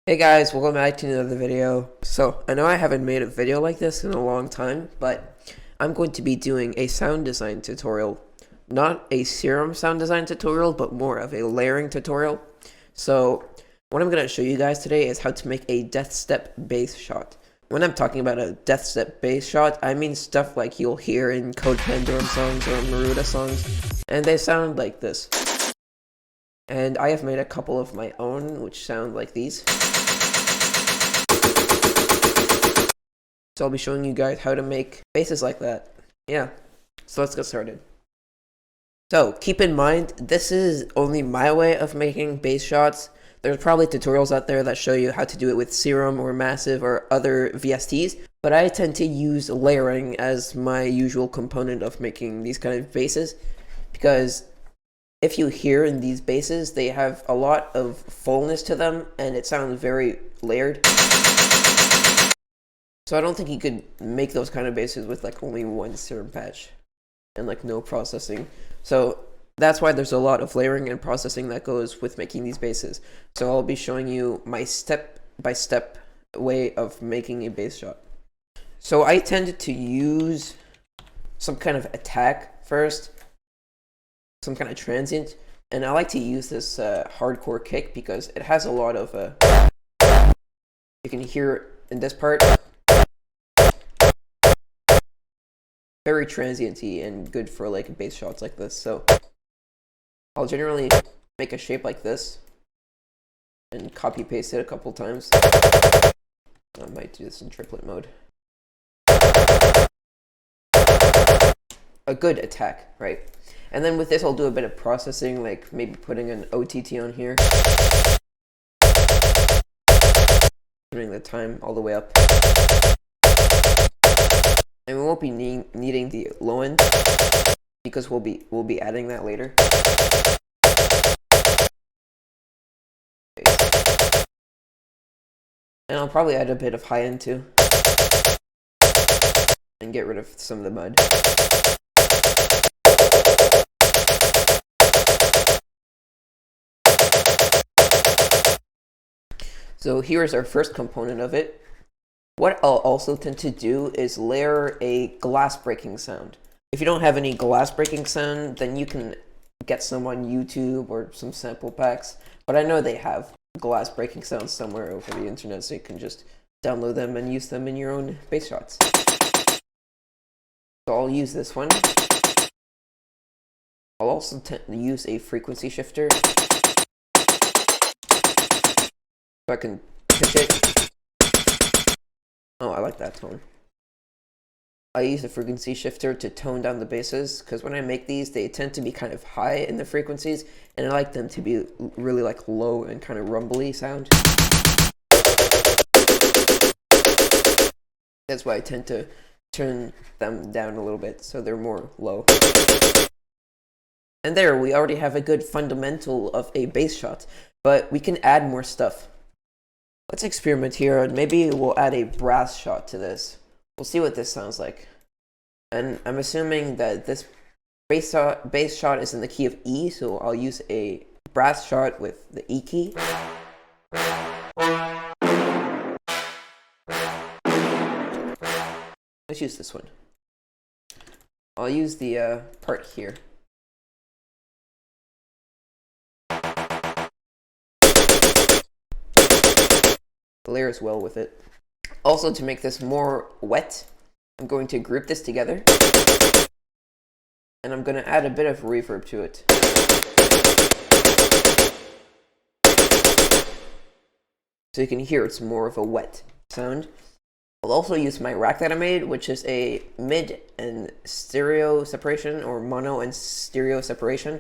Hey guys, welcome back to another video. So, I know I haven't made a video like this in a long time, but I'm going to be doing a sound design tutorial. Not a Serum sound design tutorial, but more of a layering tutorial. So, what I'm going to show you guys today is how to make a DEATHSTEP bass shot. When I'm talking about a DEATHSTEP bass shot, I mean stuff like you'll hear in Code Pandorum songs or Marauda songs, and they sound like this. And I have made a couple of my own, which sound like these. So I'll be showing you guys how to make basses like that. Yeah, so let's get started. So keep in mind, this is only my way of making bass shots. There's probably tutorials out there that show you how to do it with Serum or Massive or other VSTs, but I tend to use layering as my usual component of making these kind of basses, because if you hear in these basses, they have a lot of fullness to them and it sounds very layered. So I don't think you could make those kind of basses with like only one Serum patch and like no processing. So that's why there's a lot of layering and processing that goes with making these basses. So I'll be showing you my step-by-step way of making a bass shot. So I tend to use some kind of attack first, some kind of transient, and I like to use this hardcore kick because it has a lot of you can hear it in this part. Very transient-y and good for like bass shots like this. So I'll generally make a shape like this and copy paste it a couple times. I might do this in triplet mode. A good attack, right? And then with this I'll do a bit of processing, like maybe putting an OTT on here, turning the time all the way up. And we won't be needing the low end because we'll be adding that later. And I'll probably add a bit of high end too, and get rid of some of the mud. So here's our first component of it. What I'll also tend to do is layer a glass breaking sound. If you don't have any glass breaking sound, then you can get some on YouTube or some sample packs. But I know they have glass breaking sounds somewhere over the internet, so you can just download them and use them in your own bass shots. So I'll use this one. I'll also use a frequency shifter, so I can pitch it. Oh, I like that tone. I use the frequency shifter to tone down the basses, because when I make these, they tend to be kind of high in the frequencies, and I like them to be really like low and kind of rumbly sound. That's why I tend to turn them down a little bit, so they're more low. And there, we already have a good fundamental of a bass shot, but we can add more stuff. Let's experiment here, and maybe we'll add a brass shot to this. We'll see what this sounds like. And I'm assuming that this bass shot is in the key of E, so I'll use a brass shot with the E key. Let's use this one. I'll use the part here. Layers well with it. Also, to make this more wet, I'm going to group this together, and I'm going to add a bit of reverb to it. So you can hear it's more of a wet sound. I'll also use my rack that I made, which is a mid and stereo separation, or mono and stereo separation,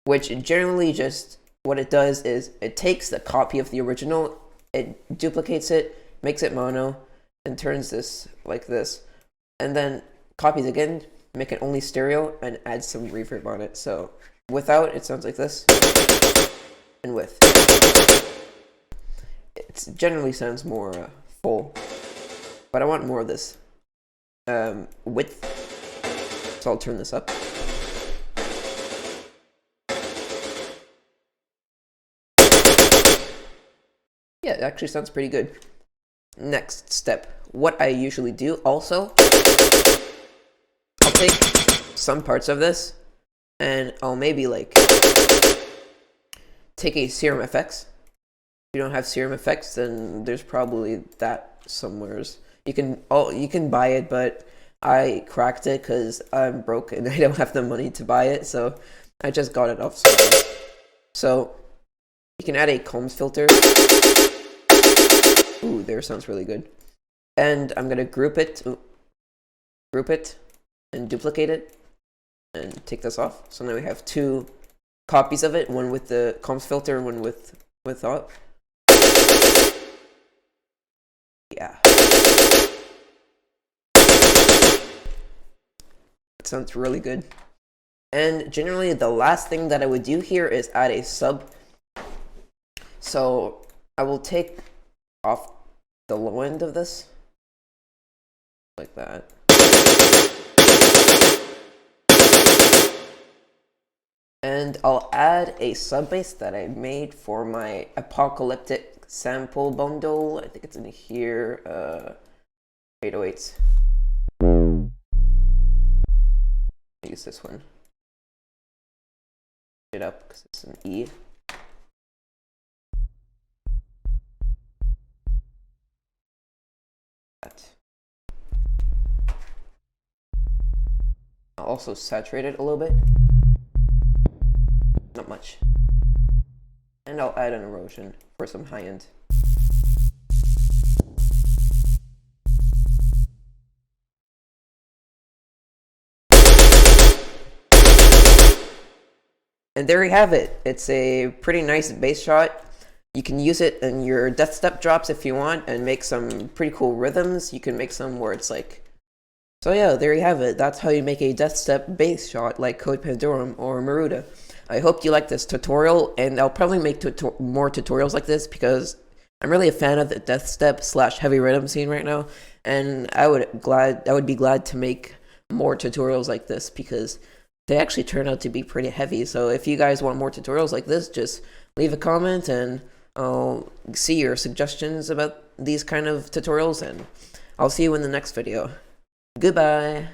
which generally just what it does is it takes the copy of the original, it duplicates it, makes it mono, and turns this like this, and then copies again, make it only stereo, and add some reverb on it. So without, it sounds like this, and with, it generally sounds more full, but I want more of this width, so I'll turn this up. Yeah, it actually sounds pretty good. Next step, what I usually do also, I'll take some parts of this and I'll maybe like take a Serum FX. If you don't have Serum FX, then there's probably that somewheres. You can buy it, but I cracked it because I'm broke and I don't have the money to buy it, so I just got it off somewhere. So you can add a combs filter. Ooh, there sounds really good. And I'm gonna group it, and duplicate it, and take this off. So now we have two copies of it, one with the combs filter and one without. Yeah. It sounds really good. And generally the last thing that I would do here is add a sub. So I will take off the low end of this, like that. And I'll add a sub bass that I made for my apocalyptic sample bundle. I think it's in here. 808s. Use this one. It up because it's an E. I'll also saturate it a little bit. Not much. And I'll add an erosion for some high end. And there you have it. It's a pretty nice bass shot. You can use it in your DEATHSTEP drops if you want and make some pretty cool rhythms. You can make some where it's like... So yeah, there you have it. That's how you make a DEATHSTEP bass shot like Code Pandorum or Marauda. I hope you like this tutorial, and I'll probably make more tutorials like this because I'm really a fan of the DEATHSTEP / heavy rhythm scene right now, and I would be glad to make more tutorials like this because they actually turn out to be pretty heavy. So if you guys want more tutorials like this, just leave a comment and I'll see your suggestions about these kind of tutorials, and I'll see you in the next video. Goodbye.